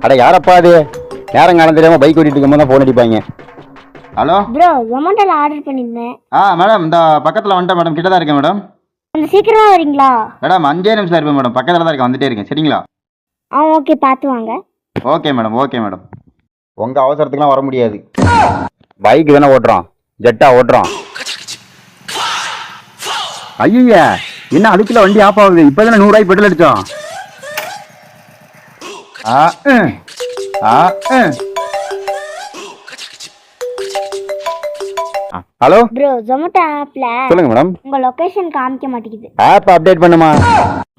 அட யாரப்பா அது? நேரம் காலம் தெரியாம பைக் ஓட்டிட்டு இருக்கும்போது தான் போன் அடிப்பாங்க. ஹலோ ப்ரோ, ஜொமேட்டோல ஆர்டர் பண்ணிருந்தேன். மேடம் இந்த பக்கத்தில் வந்துட்டேன் மேடம், கிட்ட தான் இருக்கேன் மேடம். கொஞ்சம் சீக்கிரமா வரீங்களா? மேடம் 5 நிமிஷம் இருப்பேன் மேடம், பக்கத்தில் தான் இருக்கேன், வந்துட்டே இருக்கேன். சரிங்களா? ஓகே, பார்த்து வாங்க. Okay madam, okay madam. உங்கள் அவசரத்துக்குலாம் வர முடியாது. பைக் தானே ஓட்டுறோம், ஜெட்டா ஓட்டுறோம். ஐயா என்ன அதுக்குள்ள வண்டி ஆஃப் ஆகுது? இப்போ தானே 100 ரூபாய் பெட்ரோல் அடித்தோம். ஹலோ ப்ரோ, ஜொமேட்டோ ஆப்ல சொல்லுங்க மேடம். உங்க லொகேஷன் காமிக்க மாட்டேங்குது. ஆப் அப்டேட் பண்ணுமா?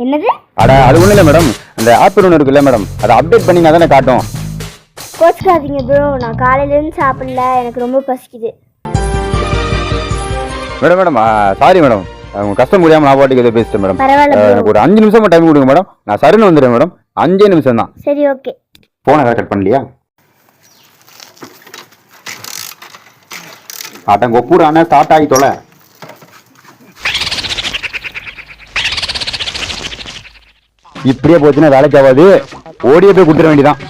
என்னது? அட அது ஒன்றும் இல்லை மேடம், அந்த ஆப் ஒன்று இருக்குல்ல மேடம், அதை அப்டேட் பண்ணிங்கன்னா தானே காட்டும். கோச்சுக்காதீங்க ப்ரோ, நான் காலையிலேருந்து சாப்பிடல, எனக்கு ரொம்ப பசிக்குது. மேடம் மேடம் சாரி மேடம், உங்கள் கஷ்டம் முடியாமல் நான் பாட்டுக்கு எதோ பேசிட்டேன் மேடம். பரவாயில்ல, எனக்கு ஒரு 5 நிமிஷம் டைம் கொடுங்க மேடம், நான் சரின்னு வந்துடுறேன் மேடம். 5 நிமிஷம் தான். சரி, ஓகே. ஃபோனை ஏதாவது கட் பண்ணலையா? ஆட்டம் ஒப்புறானே ஸ்டார்ட் ஆகி தொலை. இப்படியே போச்சுன்னா வேலைக்கு ஆகாது, ஓடியே போய் கொடுத்துட வேண்டியதான்.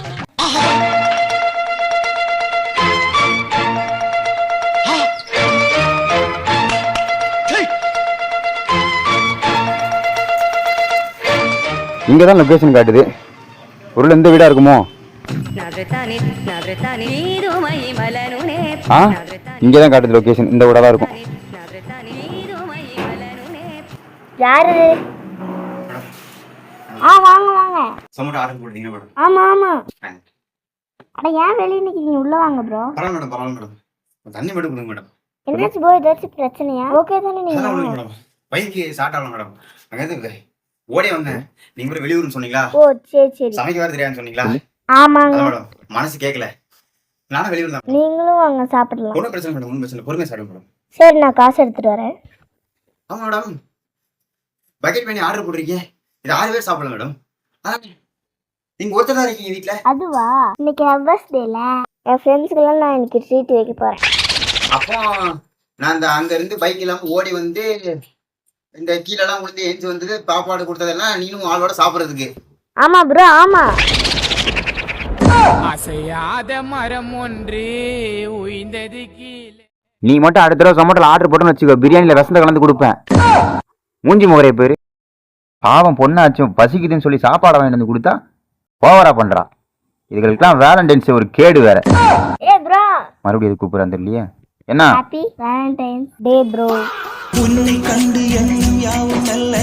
இங்கதான் லொகேஷன் காட்டுது, ஒரு எந்த வீடா இருக்குமோ? இங்கதான் காட்டுது லொகேஷன், இந்த வீடா தான் இருக்கும். யாரு? வாங்க வாங்க. சமோட்டா ஆர்டர் போடுறீங்க மேடம்? ஆமா ஆமா. அட ஏன் வெளிய நிக்கிறீங்க? உள்ள வாங்க ப்ரோ. பரவாயில்லை மேடம், பரவாயில்லை மேடம். தண்ணி மட்டும் கொடுங்க மேடம். என்னாச்சு ப்ரோ, ஏதாச்சும் பிரச்சனையா? ஓகே தானே நீங்க? மேடம் பைக்கு ஸ்டார்ட் ஆகல மேடம், அங்க ஓடே வந்தேன். நீங்க கூட வெளியூர்னு சொன்னீங்களா? ஓ சரி சரி. சமைக்க வேற தெரியாதுன்னு சொன்னீங்களா? ஆமாங்க மேடம், மனசு கேட்கல, நானும் வெளியூர் தான். நீங்களும் வாங்க சாப்பிடலாம். ஒன்றும் பிரச்சனை மேடம், ஒன்றும் பிரச்சனை, பொறுமையாக சாப்பிடுங்க மேடம். சரி, நான் காசு எடுத்துட்டு வரேன். ஆமா மேடம், பக்கெட் பண்ணி ஆர்டர் போடுறீங்க, இது 6 பேர் சாப்பிடலாம் மேடம். நீங்க ஒருத்தர் தான் இருக்கீங்க வீட்டுல? அதுவா, இன்னைக்கு ஹவர்ஸ் டேல என் ஃப்ரெண்ட்ஸ்க்கெல்லாம் நான் இன்னைக்கு ட்ரீட் வைக்க போறேன். அப்போ நான் இந்த அங்க இருந்து பைக் இல்லாம ஓடி வந்து இந்த கீழெல்லாம் விழுந்து எழுந்து வந்தது, சாப்பாடு கொடுத்ததெல்லாம் நீனும் ஆளோட சாப்பிட்றதுக்கு? ஆமா ப்ரோ, ஆமா. அசையாத மரம் ஒன்று உயிர்ந்தது கீழே. நீ மட்டும் அடுத்த தடவை சமோட்டில் ஆர்டர் போட்டுன்னு வச்சுக்கோ, பிரியாணியில் ரசத்தை கலந்து கொடுப்பேன். மூஞ்சி முகரைய பேரு பாவம், பொண்ணாச்சும் பசிக்குதுன்னு சொல்லி சாப்பாடை வாங்கிட்டு வந்து கொடுத்தா ஓவரா பண்றா. இதுகளுக்கெல்லாம் வேலண்டைன்ஸ் ஒரு கேடு வேற. ப்ரோ மறுபடியும் எது கூப்பிடுறான் தெரியலையே. என்ன? ஹாப்பி வேலண்டைன்ஸ் டே ப்ரோ. உன்னை கண்டு எண்ணம் யாவும் நல்ல